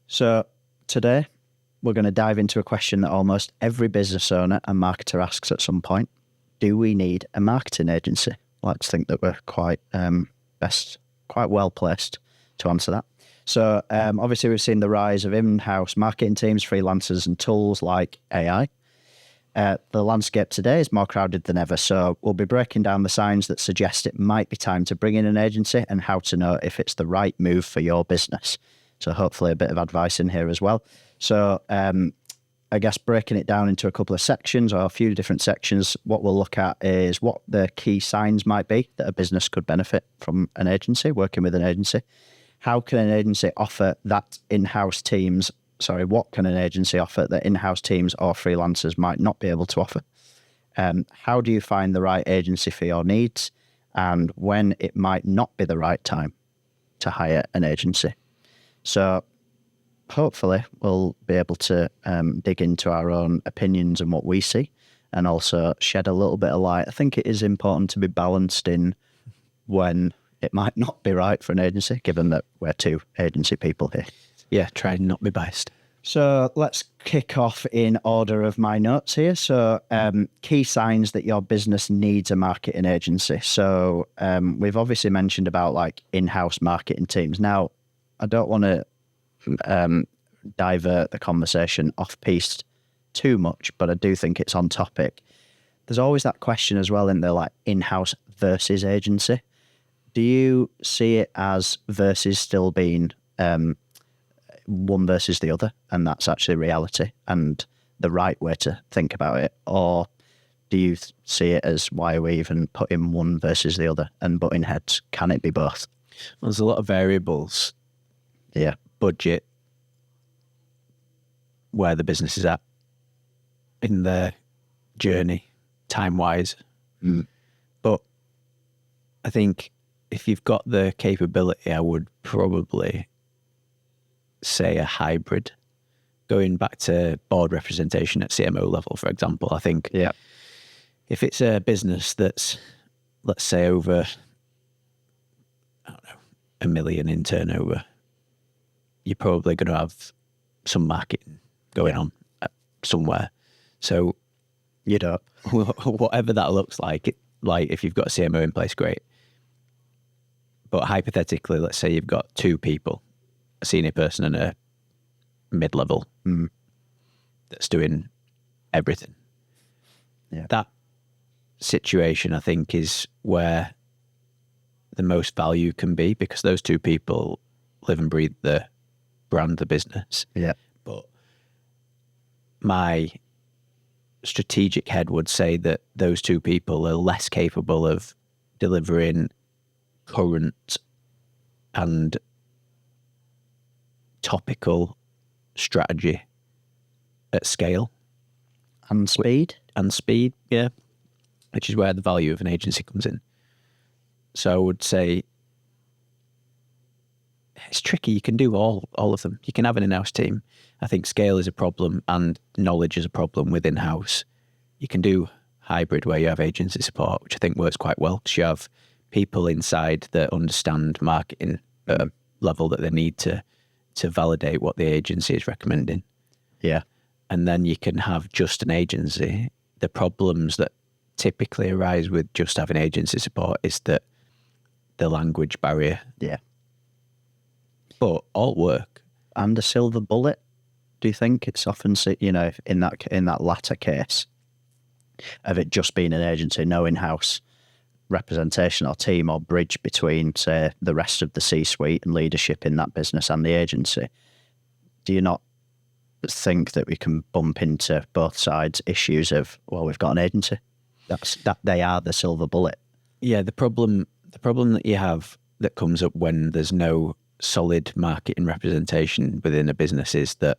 So today we're going to dive into a question that almost every business owner and marketer asks at some point. Do we need a marketing agency? I like to think that we're quite well placed to answer that. So obviously we've seen the rise of in-house marketing teams, freelancers and tools like AI. The landscape today is more crowded than ever, so we'll be breaking down the signs that suggest it might be time to bring in an agency and how to know if it's the right move for your business. So hopefully a bit of advice in here as well. So I guess breaking it down into a couple of sections or a few different sections, what we'll look at is what the key signs might be that a business could benefit from an agency, working with an agency. How can an agency offer that in-house teams what can an agency offer that in-house teams or freelancers might not be able to offer? How do you find the right agency for your needs, and when it might not be the right time to hire an agency? So hopefully we'll be able to dig into our own opinions and what we see, and also shed a little bit of light. I think it is important to be balanced in when it might not be right for an agency, given that we're two agency people here. Yeah, try and not be biased. So let's kick off in order of my notes here. So key signs that your business needs a marketing agency. So we've obviously mentioned about like in-house marketing teams. Now, I don't want to divert the conversation off-piste too much, but I do think it's on topic. There's always that question as well in the like in-house versus agency. Do you see it as versus still being one versus the other, and that's actually reality and the right way to think about it? Or do you see it as why are we even putting one versus the other and butting heads? Can it be both? Well, there's a lot of variables. Yeah. Budget, where the business is at in their journey, time-wise. But I think if you've got the capability, I would probably say a hybrid. Going back to board representation at CMO level, for example, I think if it's a business that's, let's say, over, I don't know, $1 million in turnover, you're probably going to have some marketing going on somewhere. So, you know, whatever that looks like, if you've got a CMO in place, great. But hypothetically, let's say you've got two people, a senior person and a mid-level that's doing everything. Yeah. That situation, I think, is where the most value can be, because those two people live and breathe the brand, the business. Yeah. But my strategic head would say that those two people are less capable of delivering current and topical strategy at scale. And speed? And speed, yeah. Which is where the value of an agency comes in. So I would say it's tricky. You can do all of them. You can have an in-house team. I think scale is a problem and knowledge is a problem with in-house. You can do hybrid where you have agency support, which I think works quite well, because you have people inside that understand marketing at a level that they need to validate what the agency is recommending. Yeah. And then you can have just an agency. The problems that typically arise with just having agency support is that the language barrier. Yeah. But all work. And a silver bullet, do you think? It's often, in that latter case of it just being an agency, no in-house representation or team or bridge between, say, the rest of the C-suite and leadership in that business and the agency. Do you not think that we can bump into both sides issues of, well, we've got an agency? That they are the silver bullet. Yeah, the problem that you have that comes up when there's no solid marketing representation within a business is that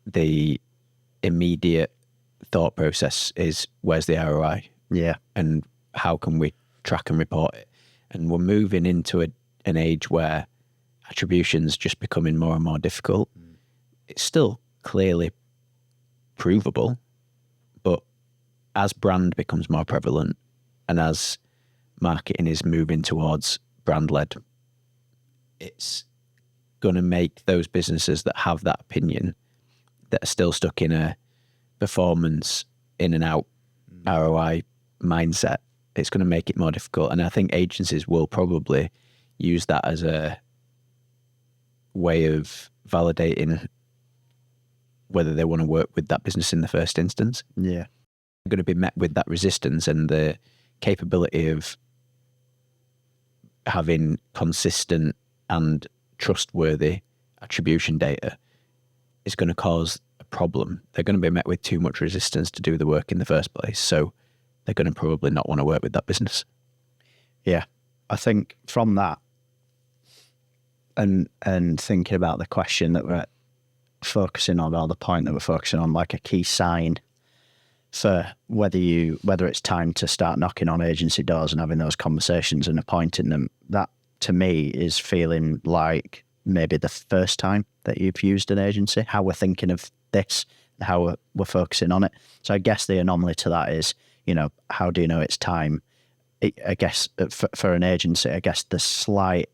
the immediate thought process is, where's the ROI? Yeah. And how can we track and report it? And we're moving into an age where attribution's just becoming more and more difficult. It's still clearly provable, but as brand becomes more prevalent and as marketing is moving towards brand-led, it's going to make those businesses that have that opinion, that are still stuck in a performance in and out ROI mindset, it's going to make it more difficult. And I think agencies will probably use that as a way of validating whether they want to work with that business in the first instance. Yeah. They're going to be met with that resistance, and the capability of having consistent and trustworthy attribution data is going to cause a problem. They're going to be met with too much resistance to do the work in the first place. So they're going to probably not want to work with that business. Yeah. I think from that and thinking about the question that we're focusing on, or the point that we're focusing on, like a key sign for whether it's time to start knocking on agency doors and having those conversations and appointing them, that to me is feeling like maybe the first time that you've used an agency, how we're thinking of this, how we're focusing on it. So I guess the anomaly to that is, how do you know it's time? I guess for an agency, I guess the slight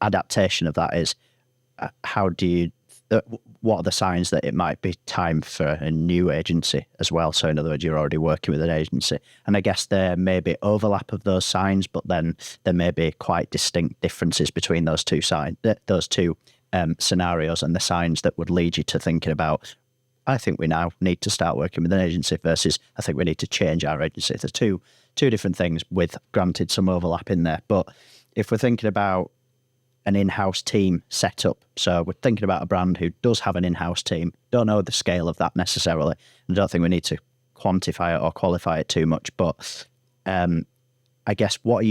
adaptation of that is what are the signs that it might be time for a new agency as well? So in other words, you're already working with an agency. And I guess there may be overlap of those signs, but then there may be quite distinct differences between those two scenarios, and the signs that would lead you to thinking about, I think we now need to start working with an agency versus I think we need to change our agency. They're two different things, with granted some overlap in there. But if we're thinking about an in-house team setup, so we're thinking about a brand who does have an in-house team, don't know the scale of that necessarily, and don't think we need to quantify it or qualify it too much, but I guess what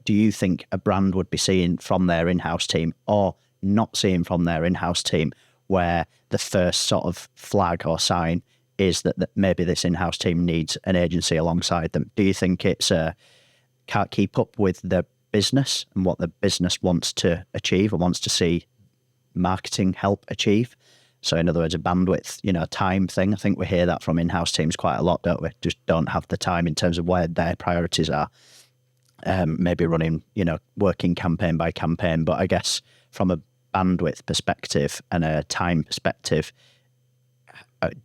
do you think a brand would be seeing from their in-house team or not seeing from their in-house team, where the first sort of flag or sign is that maybe this in-house team needs an agency alongside them? Do you think it's can't keep up with the business and what the business wants to achieve or wants to see marketing help achieve? So in other words, a bandwidth, time thing. I think we hear that from in-house teams quite a lot, don't we? Just don't have the time in terms of where their priorities are. Maybe running, working campaign by campaign. But I guess from a bandwidth perspective and a time perspective,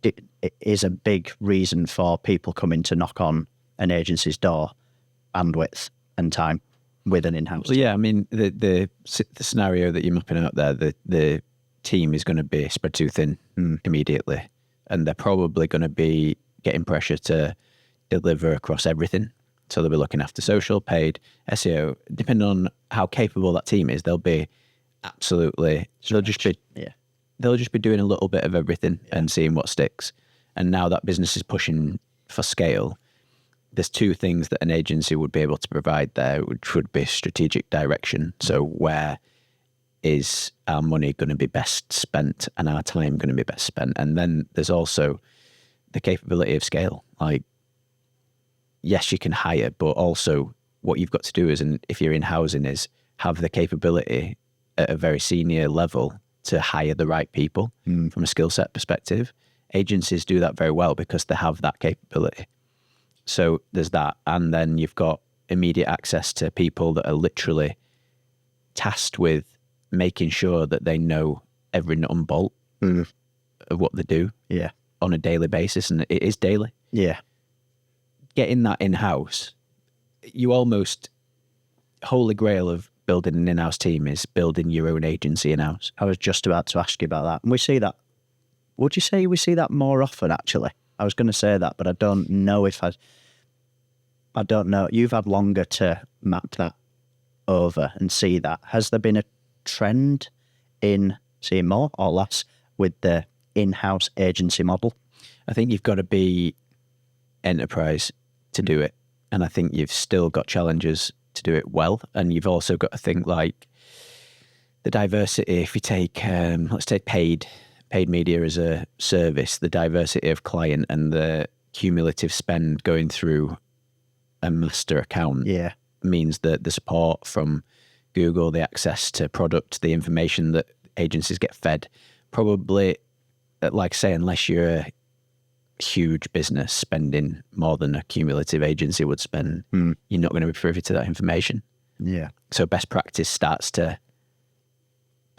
it is a big reason for people coming to knock on an agency's door, bandwidth and time with an in-house. Well, yeah, I mean, the scenario that you're mapping out there, the team is going to be spread too thin immediately, and they're probably going to be getting pressure to deliver across everything. So they'll be looking after social, paid, SEO, depending on how capable that team is. They'll be absolutely, they'll just be doing a little bit of everything and seeing what sticks. And now that business is pushing for scale, there's two things that an agency would be able to provide there, which would be strategic direction. So where is our money going to be best spent and our time going to be best spent? And then there's also the capability of scale. Like, yes, you can hire, but also what you've got to do is, and if you're in housing, is have the capability at a very senior level to hire the right people from a skill set perspective. Agencies do that very well because they have that capability. So there's that. And then you've got immediate access to people that are literally tasked with making sure that they know every nut and bolt of what they do on a daily basis. And it is daily. Yeah. Getting that in-house, you almost, holy grail of building an in-house team is building your own agency in-house. I was just about to ask you about that. And we see that. Would you say we see that more often, actually? I was going to say that, but I don't know if I don't know. You've had longer to map that over and see that. Has there been a trend in seeing more or less with the in-house agency model? I think you've got to be enterprise to do it. And I think you've still got challenges to do it well. And you've also got to think like the diversity. If you take, let's take paid media as a service, the diversity of client and the cumulative spend going through a master account means that the support from Google, the access to product, the information that agencies get fed, probably, like I say, unless you're a huge business spending more than a cumulative agency would spend, you're not going to be privy to that information. Yeah. So best practice starts to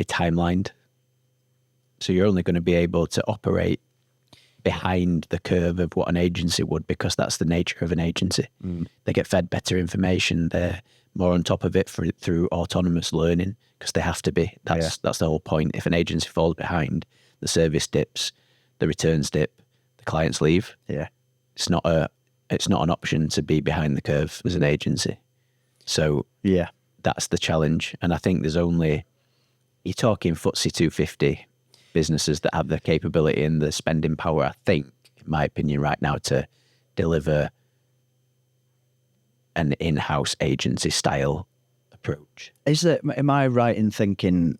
be timelined. So you're only going to be able to operate behind the curve of what an agency would, because that's the nature of an agency. They get fed better information. They're more on top of it through autonomous learning, because they have to be. That's the whole point. If an agency falls behind, the service dips, the returns dip, the clients leave. Yeah. It's not an option to be behind the curve as an agency. So Yeah. that's the challenge. And I think you're talking FTSE 250 businesses that have the capability and the spending power, I think, in my opinion, right now, to deliver an in-house agency style approach. Am I right in thinking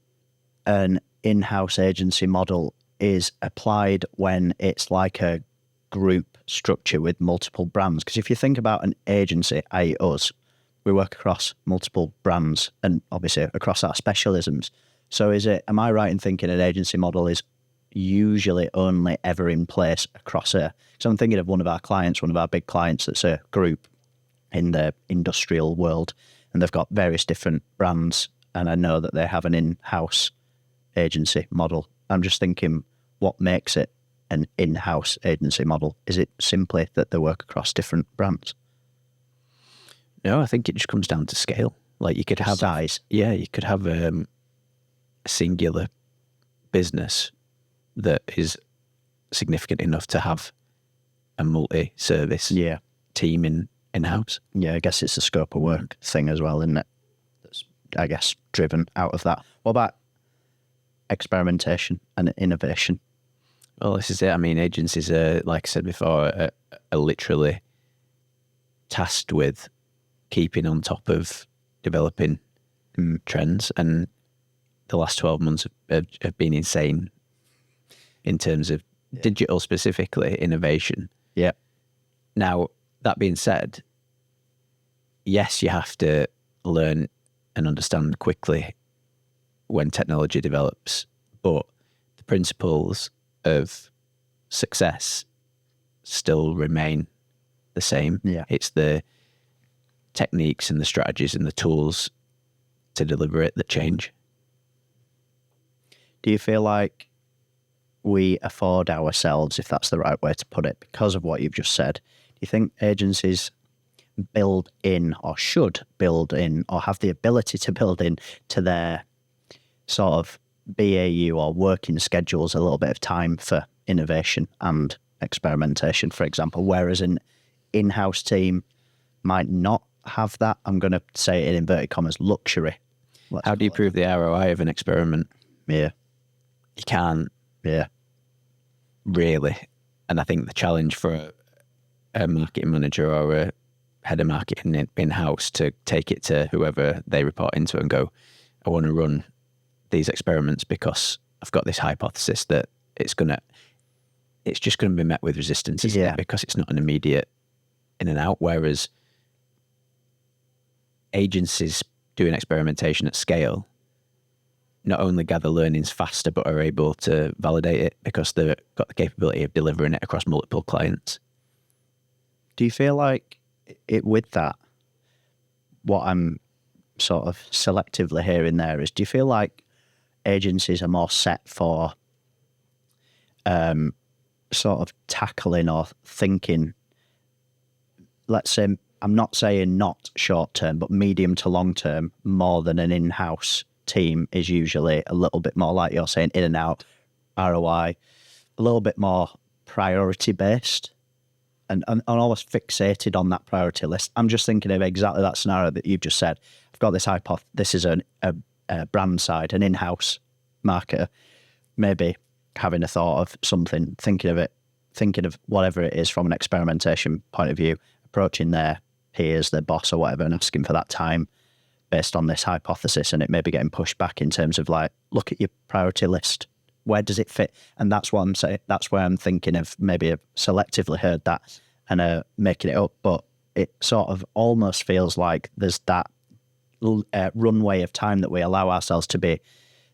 an in-house agency model is applied when it's like a group structure with multiple brands? Because if you think about an agency, i.e. us, we work across multiple brands and obviously across our specialisms. So am I right in thinking an agency model is usually only ever in place across so I'm thinking of one of our big clients that's a group in the industrial world, and they've got various different brands, and I know that they have an in-house agency model. I'm just thinking, what makes it an in-house agency model? Is it simply that they work across different brands? No, I think it just comes down to scale. Like you could have size. Yeah, you could have a singular business that is significant enough to have a multi-service team in-house. Yeah, I guess it's a scope of work thing as well, isn't it? That's, I guess, driven out of that. What about experimentation and innovation? Well, this is it. I mean, agencies are, like I said before, are literally tasked with keeping on top of developing trends, and the last 12 months have been insane in terms of digital, specifically innovation. Yeah. Now, that being said, yes, you have to learn and understand quickly when technology develops, but the principles of success still remain the same. Yeah. It's the techniques and the strategies and the tools to deliver it that change. Do you feel like we afford ourselves, if that's the right way to put it, because of what you've just said? Do you think agencies build in, or should build in, or have the ability to build in to their sort of BAU or working schedules a little bit of time for innovation and experimentation, for example, whereas an in-house team might not have that? I'm going to say it in inverted commas, luxury. How do you prove the ROI of an experiment? Yeah. You can't. Yeah. Really. And I think the challenge for a marketing manager or a head of marketing in-house to take it to whoever they report into and go, I want to run these experiments because I've got this hypothesis that it's just going to be met with resistance, isn't it? Because it's not an immediate in and out. Whereas agencies doing experimentation at scale not only gather learnings faster, but are able to validate it because they've got the capability of delivering it across multiple clients. Do you feel like with that, what I'm sort of selectively hearing there is, do you feel like agencies are more set for sort of tackling or thinking, let's say, I'm not saying not short term, but medium to long term, more than an in-house team is usually a little bit more, like you're saying, in and out, ROI, a little bit more priority based and almost fixated on that priority list? I'm just thinking of exactly that scenario that you've just said. I've got this hypothesis. This is a brand side, an in-house marketer, maybe having a thought of something, thinking of whatever it is from an experimentation point of view, approaching their peers, their boss or whatever, and asking for that time based on this hypothesis, and it may be getting pushed back in terms of like, look at your priority list. Where does it fit? And that's what I'm saying. That's where I'm thinking of maybe I've selectively heard that and making it up. But it sort of almost feels like there's that runway of time that we allow ourselves to be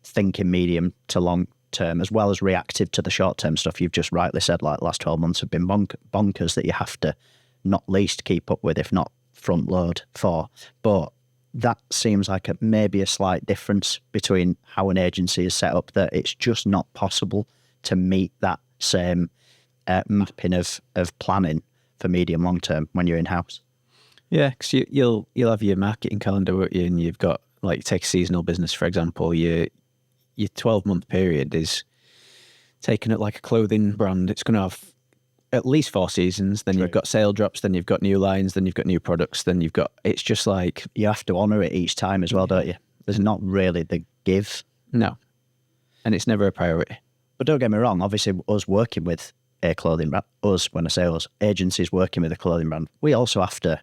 thinking medium to long term, as well as reactive to the short term stuff. You've just rightly said, like, the last 12 months have been bonkers that you have to not least keep up with, if not front load for. But that seems like maybe a slight difference between how an agency is set up, that it's just not possible to meet that same mapping of planning for medium long term when you're in-house. Yeah, because you'll have your marketing calendar, won't you? And you've got, like, take seasonal business, for example. Your 12-month period is taken at like a clothing brand. It's going to have at least 4 seasons. Then you've got sale drops. Then you've got new lines. Then you've got new products. Then you've got. It's just like you have to honour it each time as well, don't you? There's not really the give. No, and it's never a priority. But don't get me wrong. Obviously, us working with a clothing brand, us, when I say us, agencies working with a clothing brand, we also have to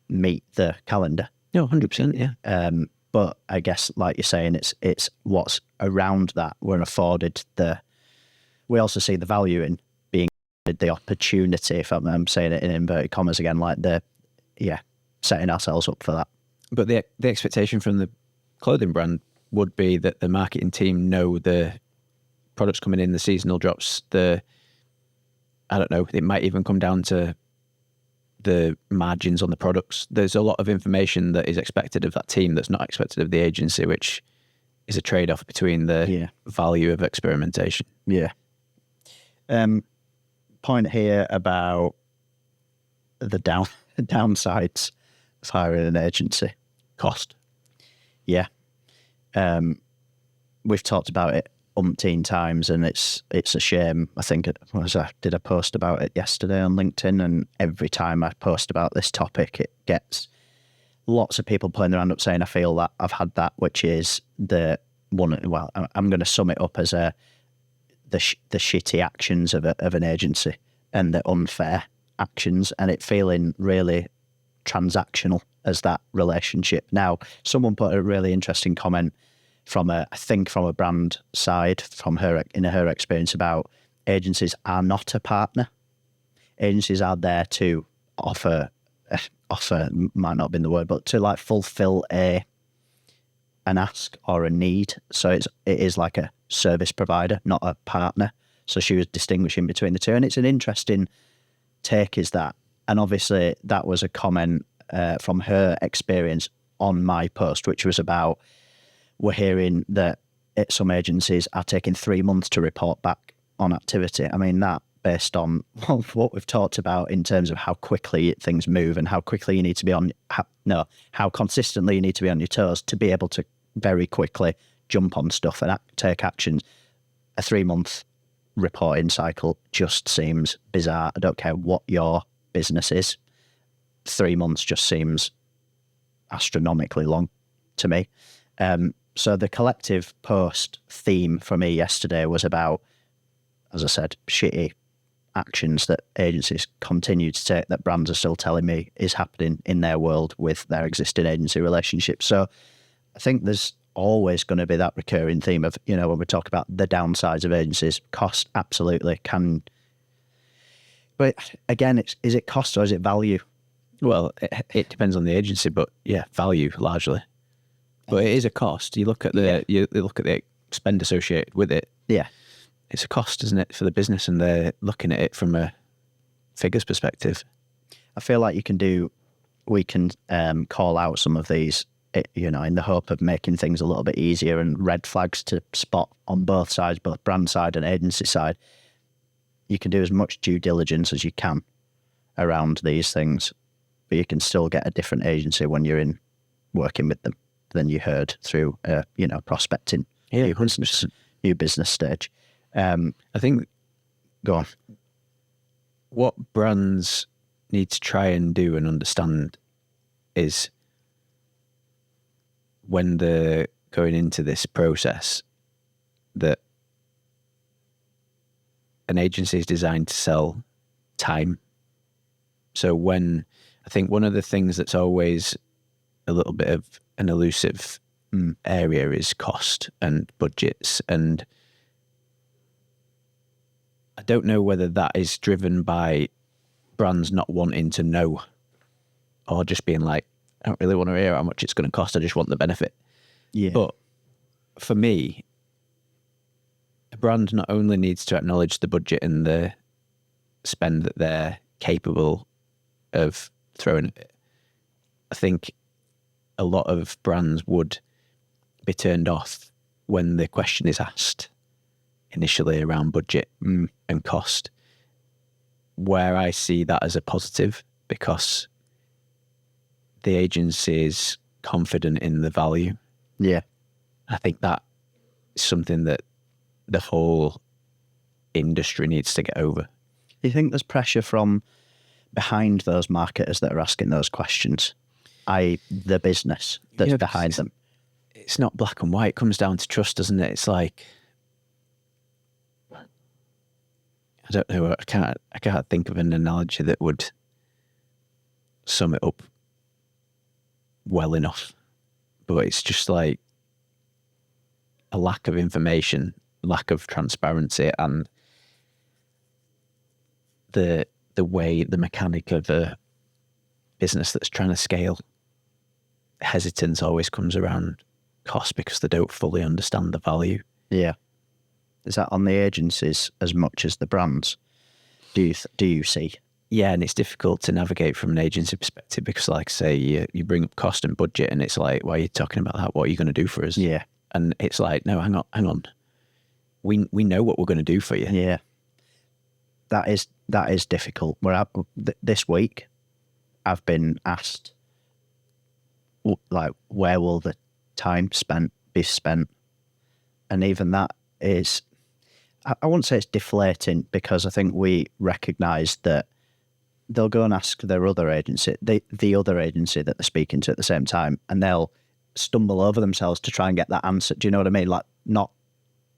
meet the calendar. No, 100%, yeah. But I guess, like you're saying, it's what's around that we're afforded we also see the value in being the opportunity, if I'm saying it in inverted commas again, like setting ourselves up for that. But the expectation from the clothing brand would be that the marketing team know the products coming in, the seasonal drops, I don't know, it might even come down to the margins on the products. There's a lot of information that is expected of that team that's not expected of the agency, which is a trade-off between the value of experimentation. Yeah. Point here about the downsides of hiring an agency. Cost. Yeah. We've talked about it umpteen times, and it's a shame. I think I did a post about it yesterday on LinkedIn, and every time I post about this topic, it gets lots of people putting their hand up saying, I feel that I've had that, which is the one. Well, I'm going to sum it up as the shitty actions of an agency and the unfair actions, and it feeling really transactional as that relationship. Now, someone put a really interesting comment from a brand side, in her experience, about agencies are not a partner. Agencies are there to offer might not have been the word, but to like fulfill an ask or a need. So it is like a service provider, not a partner. So she was distinguishing between the two, and it's an interesting take, is that. And obviously that was a comment from her experience on my post, which was about, we're hearing that some agencies are taking 3 months to report back on activity. I mean, that based on what we've talked about in terms of how quickly things move and how quickly you need to be how consistently you need to be on your toes to be able to very quickly jump on stuff and take actions. A 3-month reporting cycle just seems bizarre. I don't care what your business is. 3 months just seems astronomically long to me. So the collective post theme for me yesterday was about, as I said, shitty actions that agencies continue to take that brands are still telling me is happening in their world with their existing agency relationships. So I think there's always going to be that recurring theme of, when we talk about the downsides of agencies, cost absolutely can. But again, is it cost or is it value? Well, it depends on the agency, but yeah, value largely. But it is a cost. You look at you look at the spend associated with it. Yeah, it's a cost, isn't it, for the business, and they're looking at it from a figures perspective. I feel like we can call out some of these, in the hope of making things a little bit easier, and red flags to spot on both sides, both brand side and agency side. You can do as much due diligence as you can around these things, but you can still get a different agency when you're in working with them than you heard through, prospecting, new business stage. I think. Go on. What brands need to try and do and understand is, when they're going into this process, that an agency is designed to sell time. So I think one of the things that's always a little bit of an elusive area is cost and budgets. And I don't know whether that is driven by brands not wanting to know, or just being like, I don't really want to hear how much it's going to cost. I just want the benefit. Yeah. But for me, a brand not only needs to acknowledge the budget and the spend that they're capable of throwing at it. I think a lot of brands would be turned off when the question is asked initially around budget and cost, where I see that as a positive, because the agency is confident in the value. Yeah. I think that is something that the whole industry needs to get over. Do you think there's pressure from behind those marketers that are asking those questions, i.e. the business that's behind them? It's not black and white. It comes down to trust, doesn't it? It's like, I don't know. I can't think of an analogy that would sum it up well enough. But it's just like a lack of information, lack of transparency, and the way, the mechanic of a business that's trying to scale. Hesitance always comes around cost because they don't fully understand the value. Yeah. Is that on the agencies as much as the brands? Do you see? Yeah, and it's difficult to navigate from an agency perspective because, like I say, you bring up cost and budget, and it's like, why are you talking about that? What are you going to do for us? Yeah. And it's like, no, hang on. We know what we're going to do for you. Yeah. That is difficult. This week, I've been asked, like, where will the time be spent? And even that is, I wouldn't say it's deflating, because I think we recognise that they'll go and ask their other agency, the other agency that they're speaking to at the same time, and they'll stumble over themselves to try and get that answer. Do you know what I mean? Like, not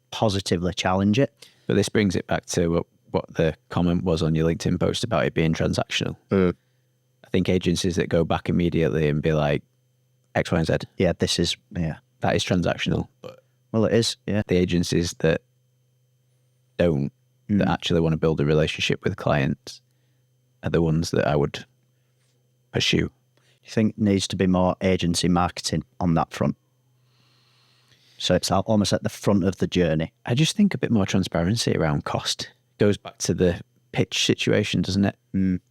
positively challenge it. But this brings it back to what the comment was on your LinkedIn post about it being transactional. I think agencies that go back immediately and be like, X, Y, and Z. Yeah, that is transactional. But well, it is. Yeah. the agencies that don't, that actually want to build a relationship with clients, are the ones that I would pursue. You think needs to be more agency marketing on that front? So it's almost at the front of the journey. I just think a bit more transparency around cost. Goes back to the pitch situation, doesn't it?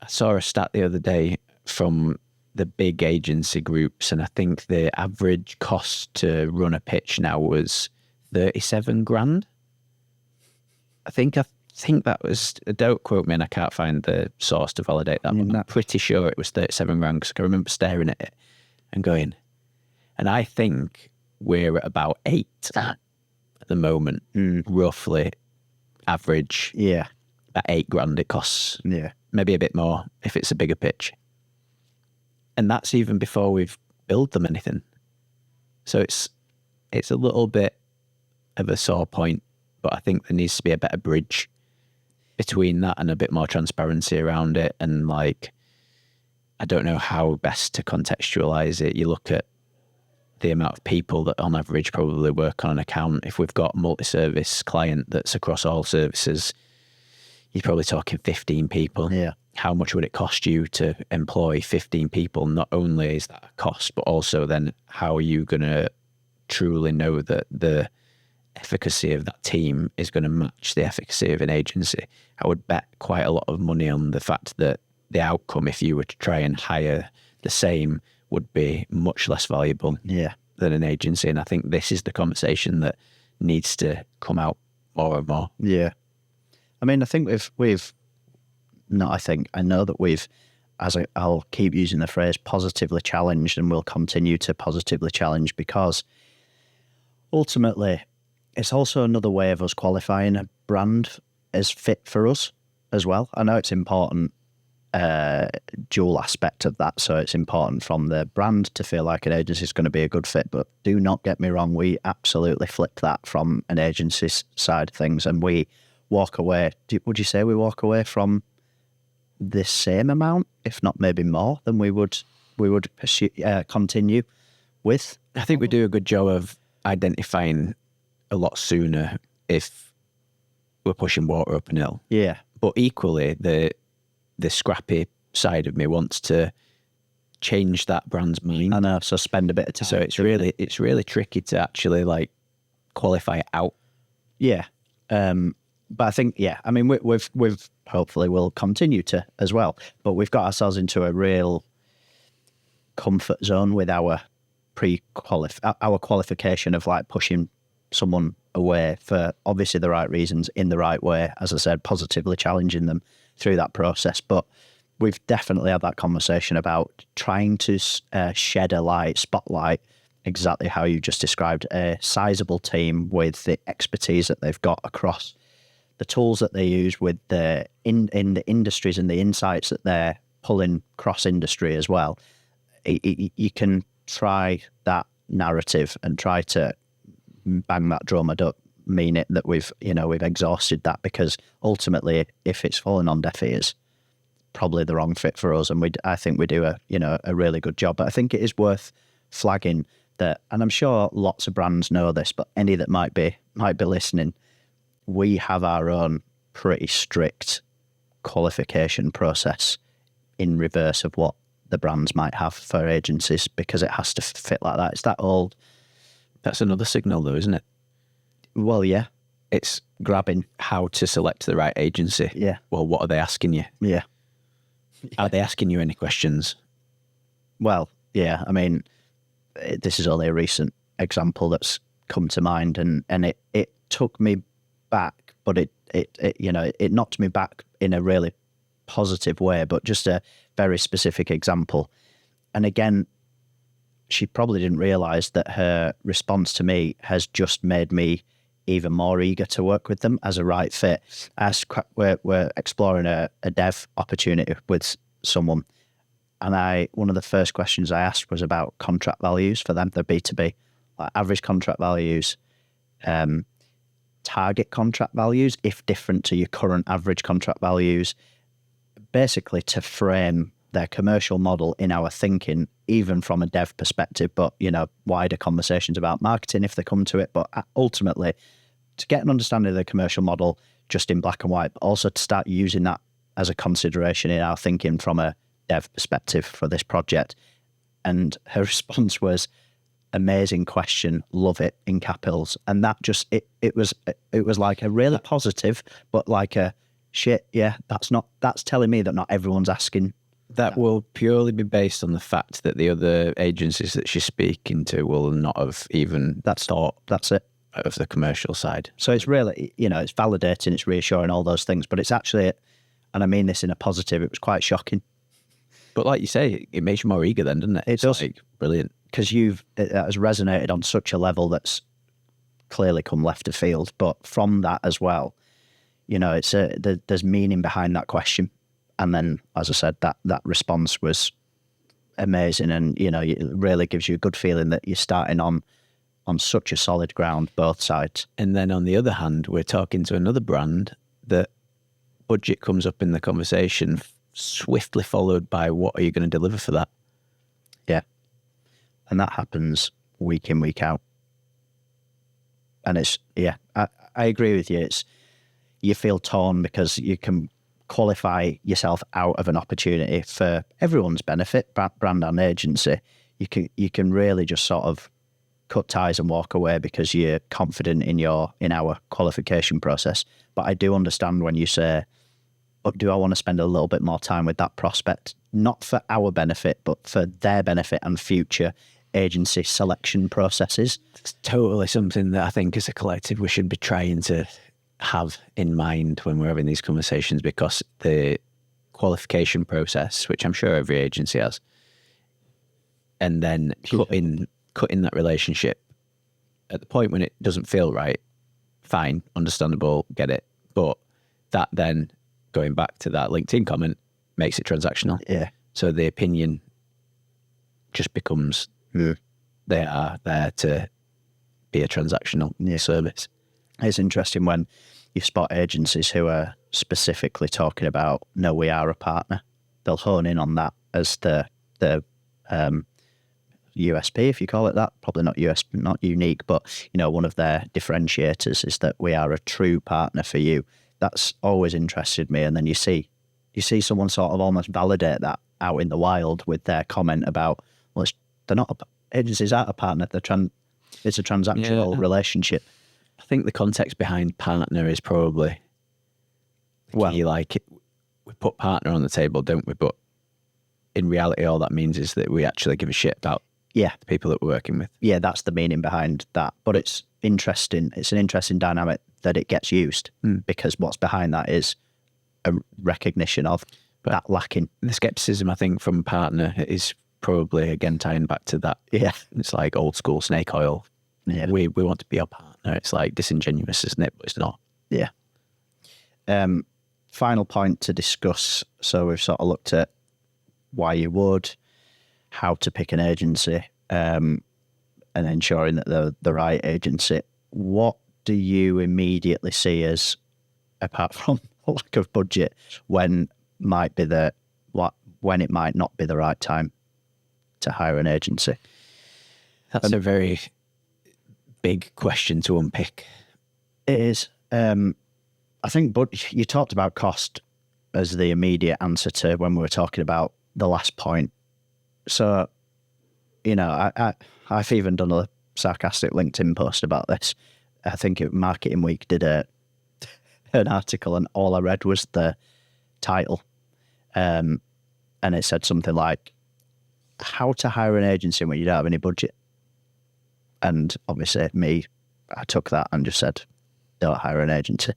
I saw a stat the other day from the big agency groups, and I think the average cost to run a pitch now was 37 grand. I think that was, don't quote me, and I can't find the source to validate that, but I'm pretty sure it was 37 grand, because I remember staring at it and going, and I think we're at about 8 at the moment, roughly average. Yeah. At 8 grand it costs. Yeah. Maybe a bit more if it's a bigger pitch. And that's even before we've billed them anything. So it's a little bit of a sore point, but I think there needs to be a better bridge between that and a bit more transparency around it. And like, I don't know how best to contextualize it. You look at the amount of people that on average probably work on an account. If we've got a multi-service client that's across all services, you're probably talking 15 people. Yeah. How much would it cost you to employ 15 people? Not only is that a cost, but also then how are you going to truly know that the efficacy of that team is going to match the efficacy of an agency? I would bet quite a lot of money on the fact that the outcome, if you were to try and hire the same, would be much less valuable than an agency. And I think this is the conversation that needs to come out more and more. Yeah. I mean, I think I know that we've, I'll keep using the phrase, positively challenged, and we'll continue to positively challenge, because ultimately it's also another way of us qualifying a brand as fit for us as well. I know it's important, dual aspect of that. So it's important from the brand to feel like an agency is going to be a good fit, but do not get me wrong, we absolutely flip that from an agency's side of things, and we walk away. Would you say we walk away from the same amount, if not maybe more, than we would pursue, continue with? I think we do a good job of identifying a lot sooner if we're pushing water up an hill. Yeah. But equally, the scrappy side of me wants to change that brand's mind. I know, so spend a bit of time. So it's really tricky to actually like qualify it out. Yeah. But I think, I mean, we've hopefully will continue to as well, but we've got ourselves into a real comfort zone with our our qualification of like pushing someone away for obviously the right reasons in the right way, as I said, positively challenging them through that process. But we've definitely had that conversation about trying to shed a spotlight, exactly how you just described, a sizable team with the expertise that they've got across the tools that they use, with the in the industries and the insights that they're pulling cross industry as well. You can try that narrative and try to bang that drum. I don't mean it that we've exhausted that, because ultimately, if it's falling on deaf ears, probably the wrong fit for us. And I think we do a really good job. But I think it is worth flagging that, and I'm sure lots of brands know this, but any that might be listening, we have our own pretty strict qualification process in reverse of what the brands might have for agencies, because it has to fit like that. It's that old. That's another signal though, isn't it? Well, yeah. It's grabbing how to select the right agency. Yeah. Well, what are they asking you? Yeah. Are they asking you any questions? Well, yeah. I mean, this is only a recent example that's come to mind, and it took me back, but it knocked me back in a really positive way, but just a very specific example. And again, she probably didn't realise that her response to me has just made me even more eager to work with them as a right fit. We're exploring a dev opportunity with someone, and one of the first questions I asked was about contract values for them. They're B2B, like average contract values, target contract values, if different to your current average contract values, basically to frame their commercial model in our thinking, even from a dev perspective, but, wider conversations about marketing if they come to it. But ultimately, to get an understanding of the commercial model just in black and white, but also to start using that as a consideration in our thinking from a dev perspective for this project. And her response was, amazing question, love it, in capitals. And that just, it was like a really positive, but like a shit, yeah, that's telling me that not everyone's asking. That will purely be based on the fact that the other agencies that she's speaking to will not have even thought. That's it. Of the commercial side. So it's really, it's validating, it's reassuring, all those things, but it's actually, and I mean this in a positive, it was quite shocking. But like you say, it makes you more eager then, doesn't it? It does. Like, brilliant. Because it has resonated on such a level that's clearly come left of field. But from that as well, there's meaning behind that question. And then, as I said, that response was amazing. And, it really gives you a good feeling that you're starting on such a solid ground, both sides. And then on the other hand, we're talking to another brand that budget comes up in the conversation, swiftly followed by what are you going to deliver for that? Yeah. And that happens week in, week out. And I agree with you. You feel torn because you can qualify yourself out of an opportunity for everyone's benefit, brand and agency. You can really just sort of cut ties and walk away because you're confident in our qualification process. But I do understand when you say, but do I want to spend a little bit more time with that prospect, not for our benefit, but for their benefit and future agency selection processes? It's totally something that I think as a collective we should be trying to have in mind when we're having these conversations, because the qualification process, which I'm sure every agency has, and then cutting that relationship at the point when it doesn't feel right, fine, understandable, get it. But that then, going back to that LinkedIn comment, makes it transactional. Yeah. So the opinion just becomes, they are there to be a transactional service. It's interesting when you spot agencies who are specifically talking about, no, we are a partner. They'll hone in on that as the USP, if you call it that. Probably not not unique, but one of their differentiators is that we are a true partner for you. That's always interested me. And then you see someone sort of almost validate that out in the wild with their comment about, well, they're not agencies aren't a partner. It's a transactional relationship. I think the context behind partner is probably we put partner on the table, don't we? But in reality, all that means is that we actually give a shit about Yeah. the people that we're working with. Yeah, that's the meaning behind that. But it's interesting. It's an interesting dynamic that it gets used because what's behind that is a recognition of that lacking. The skepticism, I think, from partner is probably, again, tying back to that. Yeah. It's like old school snake oil. Yeah. We want to be our partner. It's like disingenuous, isn't it? But it's not. Yeah. Final point to discuss. So we've sort of looked at why you would, how to pick an agency, and ensuring that they're the right agency. What do you immediately see as, apart from lack of budget, when it might not be the right time to hire an agency? That's a very big question to unpick. It is. I think, but you talked about cost as the immediate answer to when we were talking about the last point. So, I've even done a sarcastic LinkedIn post about this. I think Marketing Week did an article, and all I read was the title, and it said something like, "How to hire an agency when you don't have any budget." And obviously, I took that and just said, "Don't hire an agency."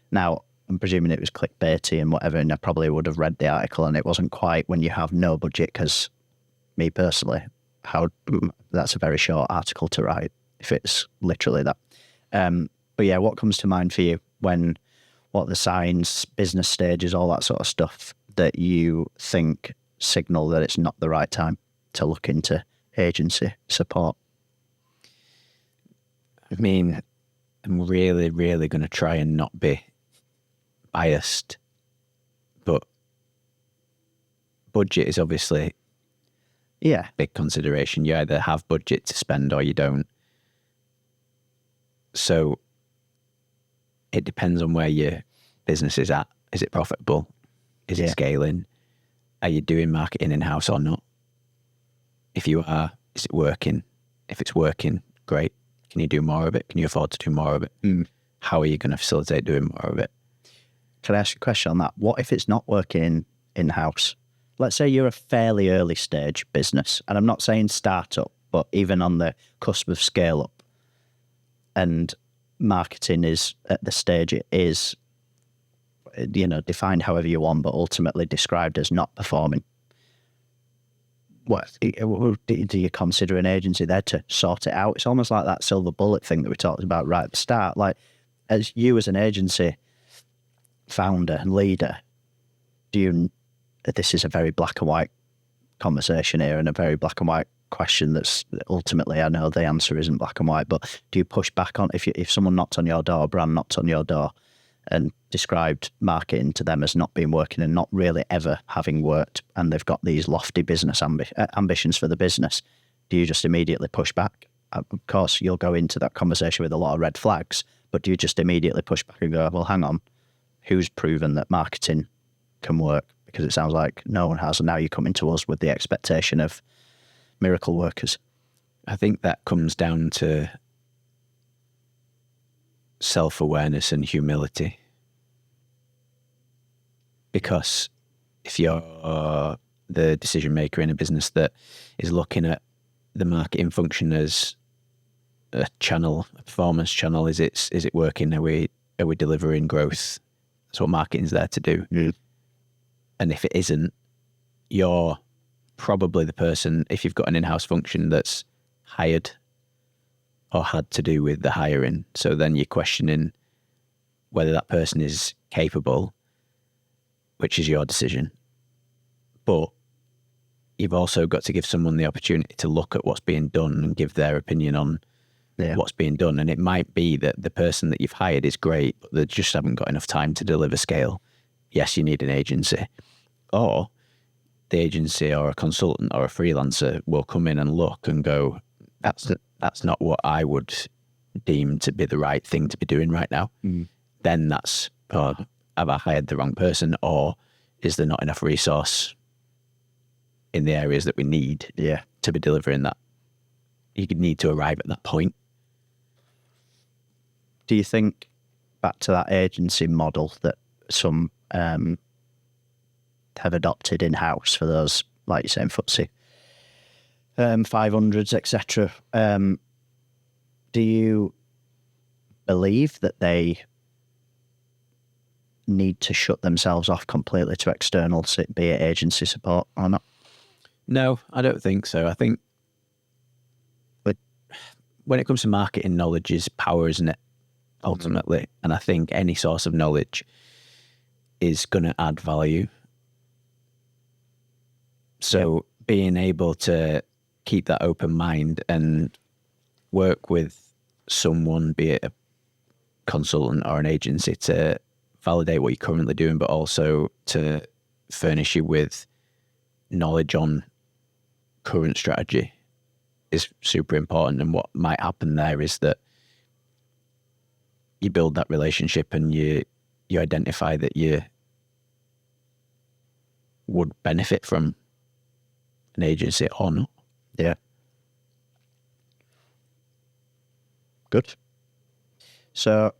Now, I'm presuming it was clickbaity and whatever, and I probably would have read the article, and it wasn't quite when you have no budget, because me personally, that's a very short article to write if it's literally that. But yeah, what comes to mind for you what are the signs, business stages, all that sort of stuff that you think signal that it's not the right time to look into agency support? I mean, I'm really, really going to try and not be biased, but budget is obviously a big consideration. You either have budget to spend or you don't. So it depends on where your business is at. Is it profitable? Is it scaling? Are you doing marketing in-house or not? If you are, is it working? If it's working, great. Can you do more of it? Can you afford to do more of it? How are you going to facilitate doing more of it? Can I ask you a question on that? What if it's not working in-house? Let's say you're a fairly early stage business, and I'm not saying startup, but even on the cusp of scale up, and marketing is at the stage it is, defined however you want, but ultimately described as not performing. What do you consider an agency there to sort it out? It's almost like that silver bullet thing that we talked about right at the start. Like, as an agency founder and leader, this is a very black and white conversation here, and a very black and white question that's ultimately, I know the answer isn't black and white, but do you push back on, if someone knocked on your door, a brand knocked on your door and described marketing to them as not being working and not really ever having worked, and they've got these lofty business ambitions for the business, do you just immediately push back? Of course, you'll go into that conversation with a lot of red flags, but do you just immediately push back and go, well, hang on, who's proven that marketing can work? Because it sounds like no one has, and now you're coming to us with the expectation of miracle workers. I think that comes down to self-awareness and humility. Because if you're the decision maker in a business that is looking at the marketing function as a channel, a performance channel, is it working? Are we delivering growth? That's what marketing's there to do. Mm. And if it isn't, you're probably the person, if you've got an in-house function that's hired or had to do with the hiring. So then you're questioning whether that person is capable, which is your decision. But you've also got to give someone the opportunity to look at what's being done and give their opinion on what's being done. And it might be that the person that you've hired is great, but they just haven't got enough time to deliver scale. Yes, you need an agency. Or the agency or a consultant or a freelancer will come in and look and go, that's not what I would deem to be the right thing to be doing right now. Then that's, have I hired the wrong person, or is there not enough resource in the areas that we need to be delivering that? You need to arrive at that point. Do you think, back to that agency model that some have adopted in-house for those, like you're saying, FTSE 500s, etc. Do you believe that they need to shut themselves off completely to external, be it agency support or not? No, I don't think so. I think when it comes to marketing, knowledge is power, isn't it? Ultimately. And I think any source of knowledge is going to add value. So being able to keep that open mind and work with someone, be it a consultant or an agency, to validate what you're currently doing, but also to furnish you with knowledge on current strategy is super important. And what might happen there is that you build that relationship and you identify that you would benefit from an agency or not. Yeah. Good. So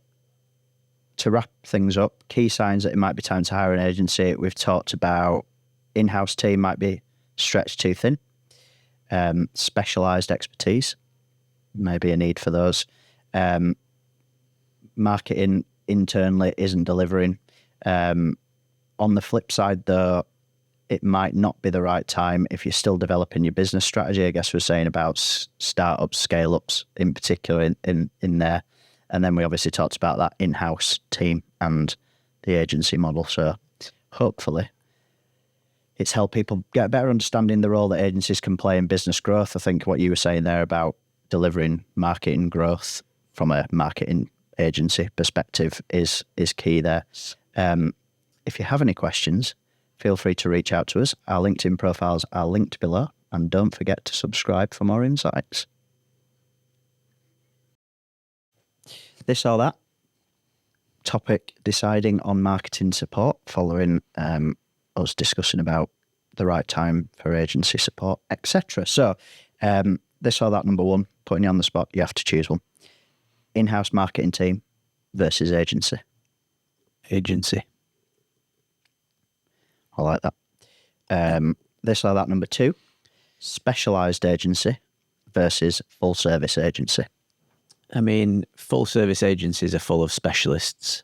to wrap things up, key signs that it might be time to hire an agency. We've talked about in-house team might be stretched too thin. Specialised expertise, maybe a need for those. Marketing internally isn't delivering. On the flip side, though, it might not be the right time if you're still developing your business strategy. I guess we're saying about startups, scale-ups in particular in there. And then we obviously talked about that in-house team and the agency model. So hopefully it's helped people get a better understanding the role that agencies can play in business growth. I think what you were saying there about delivering marketing growth from a marketing agency perspective is key there. If you have any questions, feel free to reach out to us. Our LinkedIn profiles are linked below, and don't forget to subscribe for more insights. This or that topic, deciding on marketing support, following us discussing about the right time for agency support, etc. So this or that, number one, putting you on the spot, you have to choose one. In-house marketing team versus agency. Agency. I like that. This or that, number two, specialised agency versus full service agency. I mean, full service agencies are full of specialists.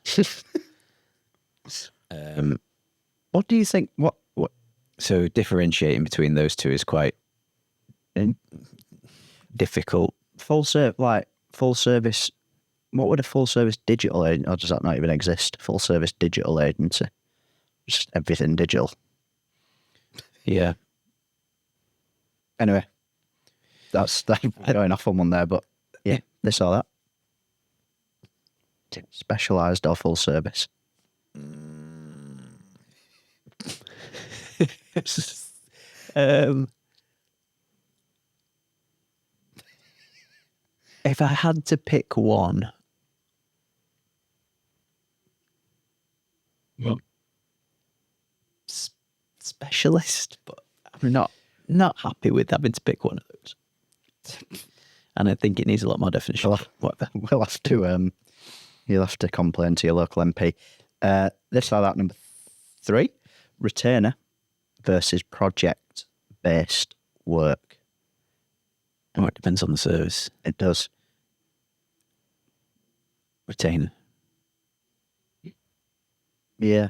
What do you think? What? So differentiating between those two is quite difficult. Full service. What would a full service digital agency, or does that not even exist? Full service digital agency, just everything digital. Yeah. Anyway, that's going off on one there, but yeah, this or that. Specialised or full service? If I had to pick one, specialist, but I'm not happy with having to pick one of those. And I think it needs a lot more definition. Whatever. We'll have to. You'll have to complain to your local MP. This or that, number three, retainer versus project-based work. Oh, it depends on the service. It does. Retainer. Yeah.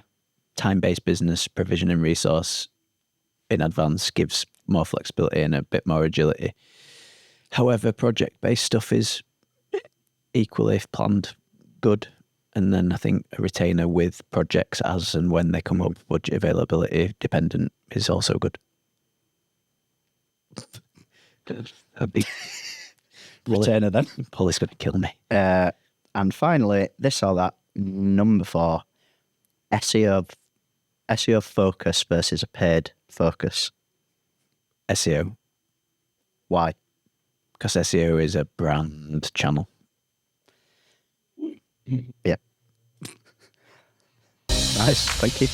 Time-based business, provision and resource in advance gives more flexibility and a bit more agility. However, project-based stuff is equally, if planned, good. And then I think a retainer with projects as and when they come up, budget availability dependent, is also good. A big Retainer then. Paulie's going to kill me. And finally, this or that, number four, SEO focus versus a paid focus. SEO. Why? Because SEO is a brand channel. Yeah. Nice. Thank you.